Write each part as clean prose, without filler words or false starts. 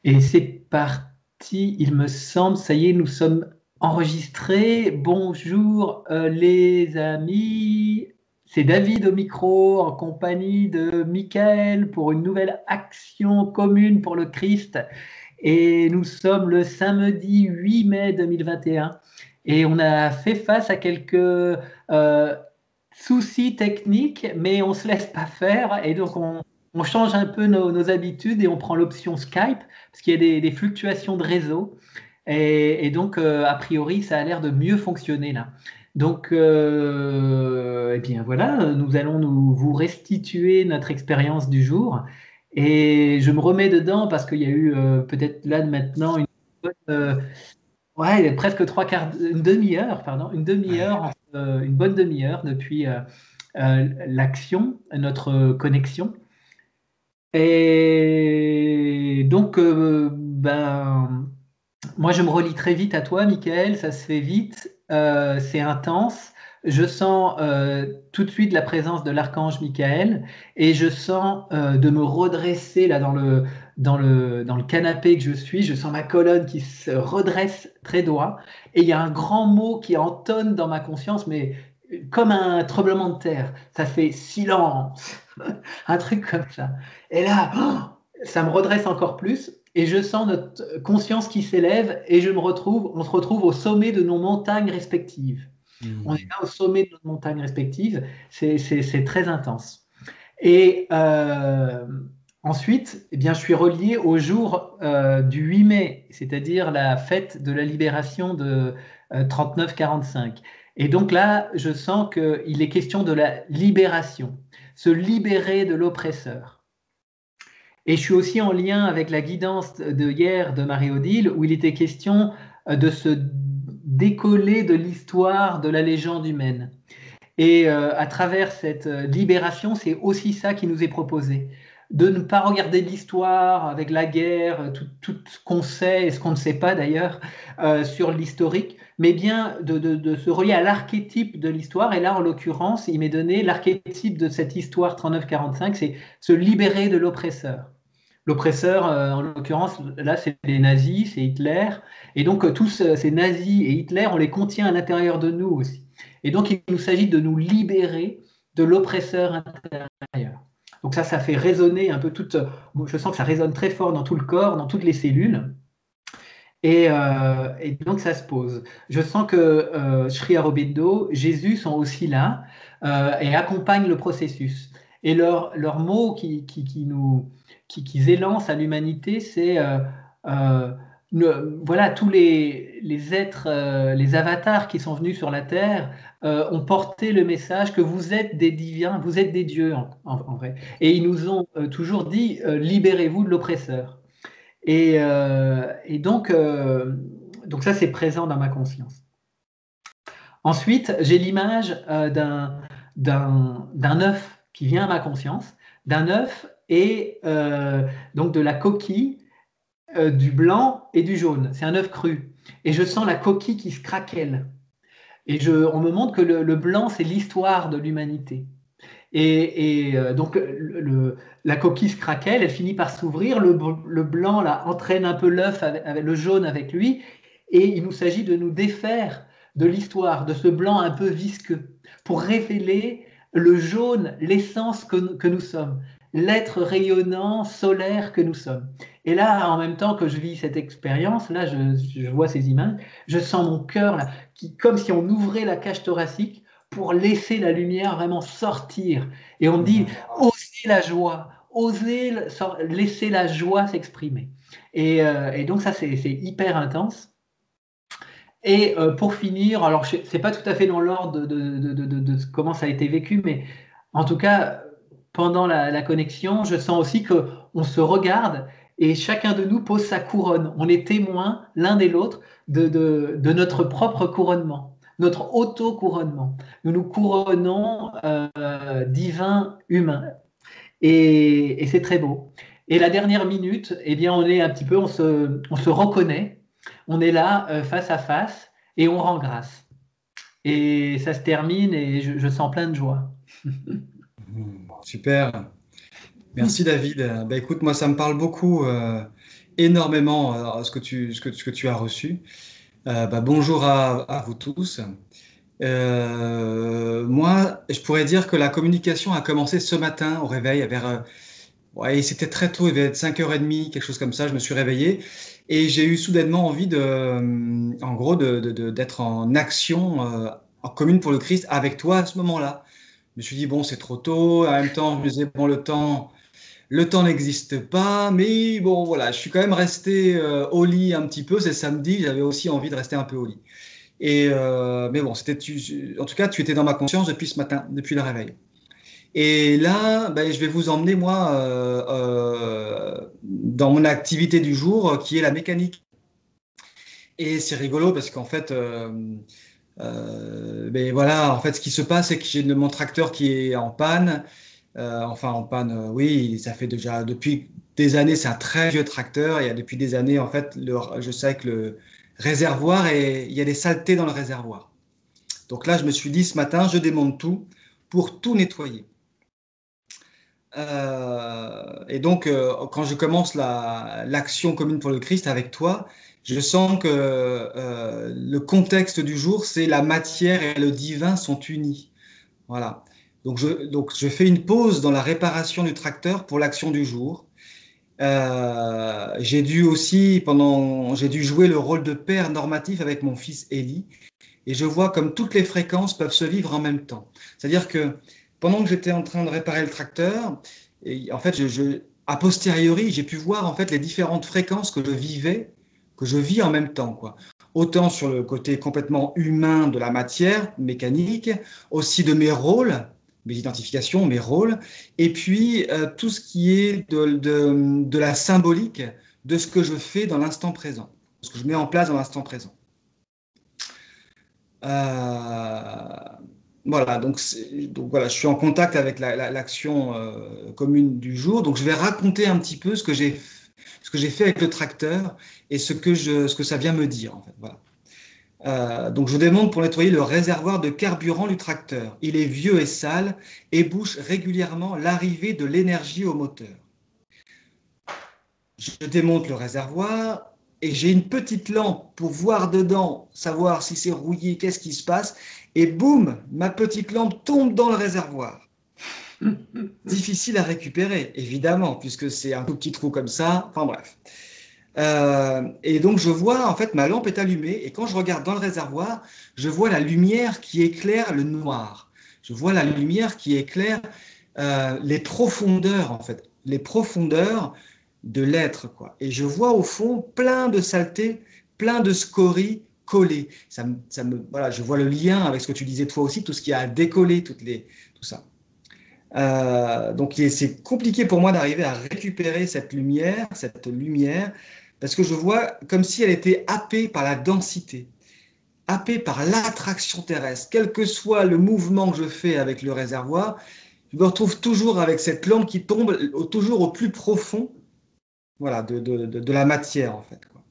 Et c'est parti, il me semble, ça y est, nous sommes enregistrés. Bonjour les amis, c'est David au micro en compagnie de Michael pour une nouvelle action commune pour le Christ. Et nous sommes le samedi 8 mai 2021 et on a fait face à quelques soucis techniques, mais on ne se laisse pas faire et donc on change un peu nos habitudes et on prend l'option Skype parce qu'il y a des fluctuations de réseau et donc a priori ça a l'air de mieux fonctionner là. Donc eh bien voilà, nous allons vous restituer notre expérience du jour et je me remets dedans parce qu'il y a eu peut-être là maintenant euh, ouais, presque trois quarts, une demi-heure, pardon, une demi-heure, une bonne demi-heure depuis l'action, notre connexion. Et donc, moi, je me relie très vite à toi, Michael. Ça se fait vite, c'est intense. Je sens tout de suite la présence de l'archange Michael et je sens de me redresser là dans le canapé que je suis. Je sens ma colonne qui se redresse très droit et il y a un grand mot qui entonne dans ma conscience, mais comme un tremblement de terre. Ça fait silence, un truc comme ça. Et là, ça me redresse encore plus et je sens notre conscience qui s'élève et on se retrouve au sommet de nos montagnes respectives. On est Hmm. là au sommet de nos montagnes respectives, c'est très intense. Et ensuite, eh bien, je suis relié au jour du 8 mai, c'est-à-dire la fête de la libération de 39-45. Et donc là, je sens qu'il est question de la libération, se libérer de l'oppresseur. Et je suis aussi en lien avec la guidance de hier de Marie-Odile, où il était question de se décoller de l'histoire de la légende humaine. Et à travers cette libération, c'est aussi ça qui nous est proposé. De ne pas regarder l'histoire avec la guerre, tout ce qu'on sait et ce qu'on ne sait pas d'ailleurs sur l'historique, mais bien de se relier à l'archétype de l'histoire. Et là, en l'occurrence, il m'est donné l'archétype de cette histoire 39-45, c'est se libérer de l'oppresseur. L'oppresseur, en l'occurrence, là, c'est les nazis, c'est Hitler. Et donc, tous ces nazis et Hitler, on les contient à l'intérieur de nous aussi. Et donc, il nous s'agit de nous libérer de l'oppresseur intérieur. Donc ça fait résonner un peu toute. Je sens que ça résonne très fort dans tout le corps, dans toutes les cellules. Et donc, ça se pose. Je sens que Sri Aurobindo, Jésus sont aussi là et accompagnent le processus. Et leur mot qu'ils élancent à l'humanité, c'est euh, voilà, tous les êtres, les avatars qui sont venus sur la Terre ont porté le message que vous êtes des divins, vous êtes des dieux en vrai. Et ils nous ont toujours dit libérez-vous de l'oppresseur. Et donc ça, c'est présent dans ma conscience. Ensuite, j'ai l'image d'un œuf qui vient à ma conscience, d'un œuf et donc de la coquille, du blanc et du jaune. C'est un œuf cru. Et je sens la coquille qui se craquelle. Et on me montre que le blanc, c'est l'histoire de l'humanité. Et donc la coquille se craquelle, elle finit par s'ouvrir, le blanc là, entraîne un peu l'œuf avec le jaune avec lui, et il nous s'agit de nous défaire de l'histoire, de ce blanc un peu visqueux, pour révéler le jaune, l'essence que nous sommes, l'être rayonnant, solaire que nous sommes. Et là, en même temps que je vis cette expérience, là, je vois ces images, je sens mon cœur là, comme si on ouvrait la cage thoracique pour laisser la lumière vraiment sortir. Et on me dit, Hmm. osez la joie, osez laisser la joie s'exprimer. Et donc ça, c'est hyper intense. Et pour finir, alors c'est pas tout à fait dans l'ordre de comment ça a été vécu, mais en tout cas, pendant la connexion, je sens aussi que on se regarde et chacun de nous pose sa couronne. On est témoins l'un et l'autre de notre propre couronnement, notre auto-couronnement. Nous nous couronnons divin humain. Et c'est très beau. Et la dernière minute, eh bien, on est un petit peu, on se reconnaît, on est là face à face et on rend grâce. Et ça se termine et je sens plein de joie. Hmm. Super. Merci David. Bah, écoute, moi ça me parle beaucoup. énormément ce que tu as reçu. Bonjour à vous tous. Moi, je pourrais dire que la communication a commencé ce matin au réveil, ouais, c'était très tôt, il devait être 5h30, quelque chose comme ça, je me suis réveillé et j'ai eu soudainement envie en gros, d'être en action en commune pour le Christ avec toi à ce moment-là. Je me suis dit, bon, c'est trop tôt, en même temps, je me disais, bon, le temps n'existe pas, mais bon, voilà, je suis quand même resté au lit un petit peu, c'est samedi, j'avais aussi envie de rester un peu au lit. Mais bon, en tout cas, tu étais dans ma conscience depuis ce matin, depuis le réveil. Et là, je vais vous emmener, moi, dans mon activité du jour, qui est la mécanique. Et c'est rigolo parce qu'en fait, voilà, en fait, ce qui se passe, c'est que j'ai mon tracteur qui est en panne. Enfin, en panne, oui, ça fait déjà depuis des années, c'est un très vieux tracteur. Il y a depuis des années, en fait, je sais que le réservoir, il y a des saletés dans le réservoir. Donc là, je me suis dit ce matin, je démonte tout pour tout nettoyer. Et donc, quand je commence l'action commune pour le Christ avec toi, je sens que le contexte du jour, c'est la matière et le divin sont unis. Voilà. Donc je fais une pause dans la réparation du tracteur pour l'action du jour. J'ai dû jouer le rôle de père normatif avec mon fils Élie. Et je vois comme toutes les fréquences peuvent se vivre en même temps. C'est-à-dire que pendant que j'étais en train de réparer le tracteur, et en fait, a posteriori, j'ai pu voir en fait les différentes fréquences que je vis en même temps, quoi. Autant sur le côté complètement humain de la matière mécanique, aussi de mes rôles, mes identifications, mes rôles, et puis tout ce qui est de la symbolique de ce que je fais dans l'instant présent, ce que je mets en place dans l'instant présent. Euh, voilà, donc voilà, je suis en contact avec l'action commune du jour. Donc je vais raconter un petit peu ce que j'ai fait avec le tracteur et ce que ça vient me dire en fait. Voilà. Donc je demande pour nettoyer le réservoir de carburant du tracteur. Il est vieux et sale et bouche régulièrement l'arrivée de l'énergie au moteur. Je démonte le réservoir et j'ai une petite lampe pour voir dedans, savoir si c'est rouillé, qu'est-ce qui se passe. Et boum, ma petite lampe tombe dans le réservoir. Difficile à récupérer, évidemment, puisque c'est un tout petit trou comme ça. Enfin bref. Et donc je vois, en fait, ma lampe est allumée et quand je regarde dans le réservoir, je vois la lumière qui éclaire le noir. Je vois la lumière qui éclaire les profondeurs, en fait. Les profondeurs de l'être, quoi. Et je vois au fond plein de saletés, plein de scories collées. Voilà, je vois le lien avec ce que tu disais toi aussi, tout ce qui a à décoller, tout ça. Donc c'est compliqué pour moi d'arriver à récupérer cette lumière, parce que je vois comme si elle était happée par la densité, happée par l'attraction terrestre. Quel que soit le mouvement que je fais avec le réservoir, je me retrouve toujours avec cette lampe qui tombe toujours au plus profond, voilà, de la matière en fait, quoi.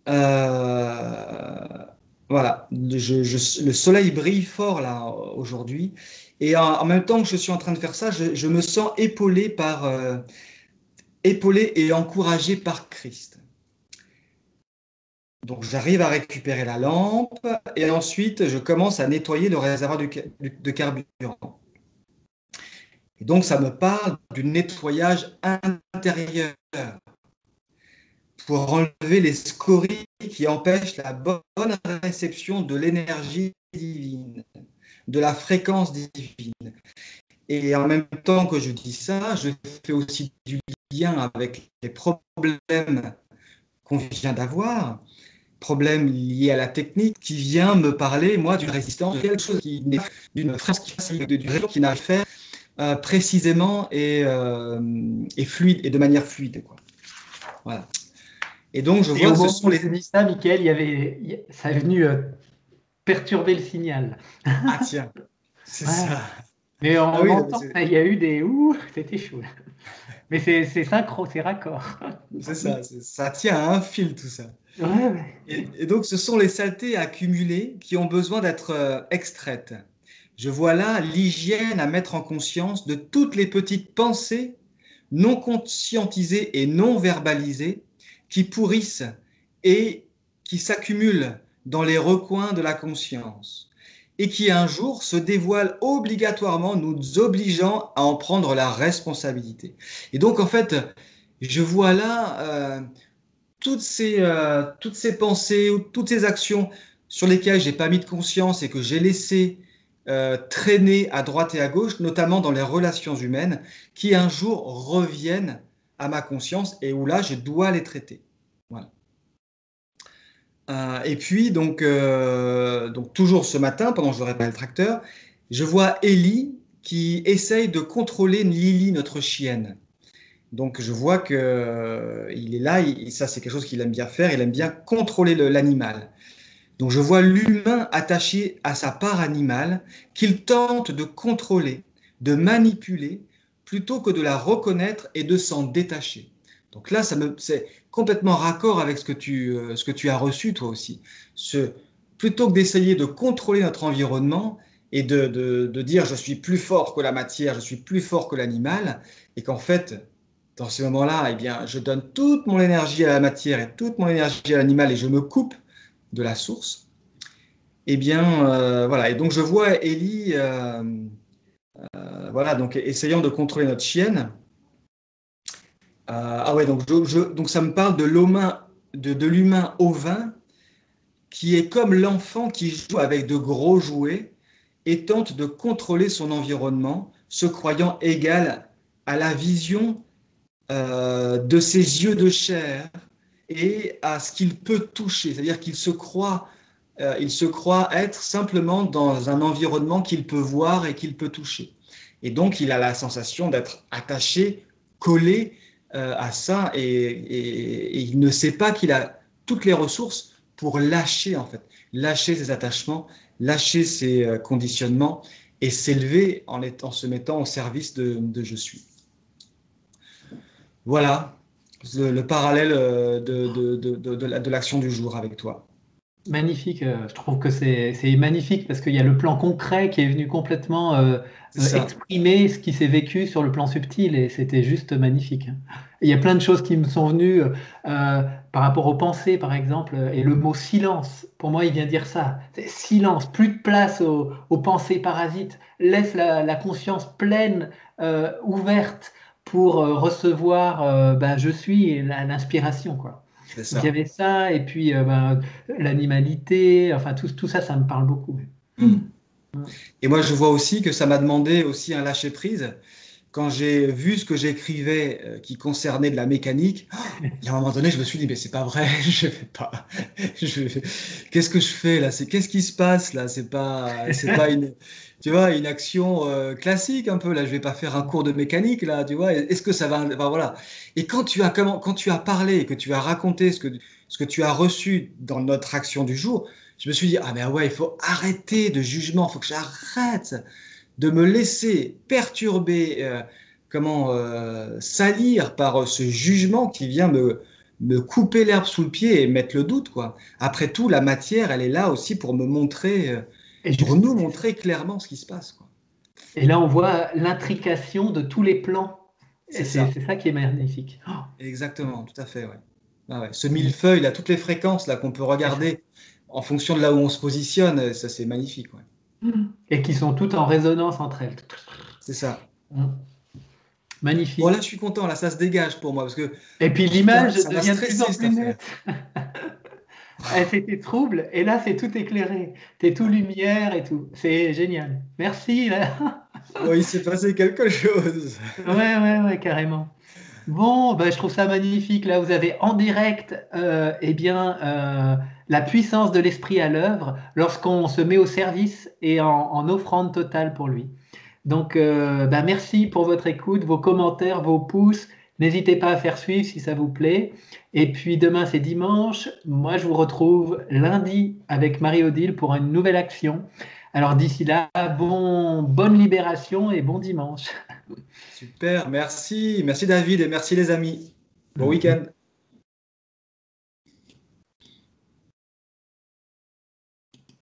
Euh, voilà, le soleil brille fort là aujourd'hui, et en même temps que je suis en train de faire ça, je me sens épaulé et encouragé par Christ. Donc j'arrive à récupérer la lampe et ensuite je commence à nettoyer le réservoir de carburant. Et donc ça me parle du nettoyage intérieur pour enlever les scories qui empêchent la bonne réception de l'énergie divine, de la fréquence divine. Et en même temps que je dis ça, je fais aussi du lien avec les problèmes qu'on vient d'avoir, problèmes liés à la technique, qui vient me parler, moi, d'une résistance, de quelque chose d'une fréquence du réseau qui n'arrive pas précisément et fluide, et de manière fluide, quoi. Voilà. Et donc, je vois au que ce moment sont où tu dis ça, Michael, ça est venu perturber le signal. Ah tiens, c'est Ouais. ça. Mais Ah on oui, entend, il y a eu des ouh, c'était chaud. Mais c'est synchro, c'est raccord. c'est ça, ça tient à un fil tout ça. Ouais, ouais. Et donc, ce sont les saletés accumulées qui ont besoin d'être extraites. Je vois là l'hygiène à mettre en conscience de toutes les petites pensées non conscientisées et non verbalisées qui pourrissent et qui s'accumulent dans les recoins de la conscience et qui un jour se dévoilent obligatoirement, nous obligeant à en prendre la responsabilité. Et donc en fait, je vois là toutes ces pensées ou toutes ces actions sur lesquelles j'ai pas mis de conscience et que j'ai laissé traîner à droite et à gauche, notamment dans les relations humaines, qui un jour reviennent à ma conscience et où là, je dois les traiter. Voilà. Et puis, donc toujours ce matin, pendant que je réparais le tracteur, je vois Ellie qui essaye de contrôler Lily, notre chienne. Donc, je vois qu'il est là, ça c'est quelque chose qu'il aime bien faire, il aime bien contrôler l'animal. Donc, je vois l'humain attaché à sa part animale qu'il tente de contrôler, de manipuler, plutôt que de la reconnaître et de s'en détacher. Donc là, c'est complètement raccord avec ce que tu as reçu toi aussi. Plutôt que d'essayer de contrôler notre environnement et de dire je suis plus fort que la matière, je suis plus fort que l'animal, et qu'en fait, dans ces moments-là, eh bien, je donne toute mon énergie à la matière et toute mon énergie à l'animal et je me coupe de la source. Eh bien, voilà. Et donc je vois Ellie, voilà, donc essayant de contrôler notre chienne. Ah ouais, donc ça me parle de l'humain ovin qui est comme l'enfant qui joue avec de gros jouets et tente de contrôler son environnement, se croyant égal à la vision de ses yeux de chair et à ce qu'il peut toucher. C'est-à-dire il se croit être simplement dans un environnement qu'il peut voir et qu'il peut toucher. Et donc, il a la sensation d'être attaché, collé à ça, et il ne sait pas qu'il a toutes les ressources pour lâcher, en fait, lâcher ses attachements, lâcher ses conditionnements et s'élever en se mettant au service de je suis. Voilà le parallèle de l'action du jour avec toi. Magnifique, je trouve que c'est magnifique parce qu'il y a le plan concret qui est venu complètement C'est ça. exprimer ce qui s'est vécu sur le plan subtil et c'était juste magnifique. Et il y a plein de choses qui me sont venues par rapport aux pensées, par exemple, et le mot silence, pour moi, il vient dire ça. C'est silence, plus de place aux pensées parasites, laisse la conscience pleine, ouverte pour recevoir ben, je suis et l'inspiration, quoi. C'est Donc il y ça. avait ça, et puis ben, l'animalité, enfin tout ça, ça me parle beaucoup. Mm. Et moi, je vois aussi que ça m'a demandé aussi un lâcher-prise. Quand j'ai vu ce que j'écrivais qui concernait de la mécanique, il y a un moment donné, je me suis dit, mais c'est pas vrai, je vais pas. Qu'est-ce que je fais là? Qu'est-ce qui se passe là? C'est pas une, tu vois, une action classique un peu là. Je vais pas faire un cours de mécanique là, tu vois. Est-ce que ça va, enfin, voilà. Et quand tu as parlé, que tu as raconté ce que tu as reçu dans notre action du jour, je me suis dit, ah mais ouais, il faut arrêter de jugement, il faut que j'arrête de me laisser perturber, salir par ce jugement qui vient me couper l'herbe sous le pied et mettre le doute, quoi. Après tout, la matière, elle est là aussi pour me montrer, Et, pour juste, nous montrer clairement ce qui se passe, quoi. et là, on voit l'intrication de tous les plans. Et C'est ça, c'est ça qui est magnifique. exactement, tout à fait, ouais. Ah ouais. Ce millefeuille, là, toutes les fréquences là qu'on peut Et, ça- regarder en fonction de là où on se positionne, ça c'est magnifique, ouais. et qui sont toutes en résonance entre elles. C'est ça. Bon, là, Magnifique. je suis content, là, ça se dégage pour moi, parce que Et puis l'image ça m'a devient de plus en stressé, cette plus affaire. nette. C'était trouble, et là, c'est tout éclairé. T'es tout lumière et tout. C'est génial. Merci. Là. Oh, il s'est passé quelque chose. Ouais, carrément. Bon, ben, je trouve ça magnifique. Là, vous avez en direct eh bien, la puissance de l'esprit à l'œuvre lorsqu'on se met au service et en offrande totale pour lui. Donc, ben, merci pour votre écoute, vos commentaires, vos pouces. N'hésitez pas à faire suivre si ça vous plaît. Et puis demain, c'est dimanche. Moi, je vous retrouve lundi avec Marie-Odile pour une nouvelle action. Alors d'ici là, bonne libération et bon dimanche. Super, merci. Merci David et merci les amis. Bon week-end.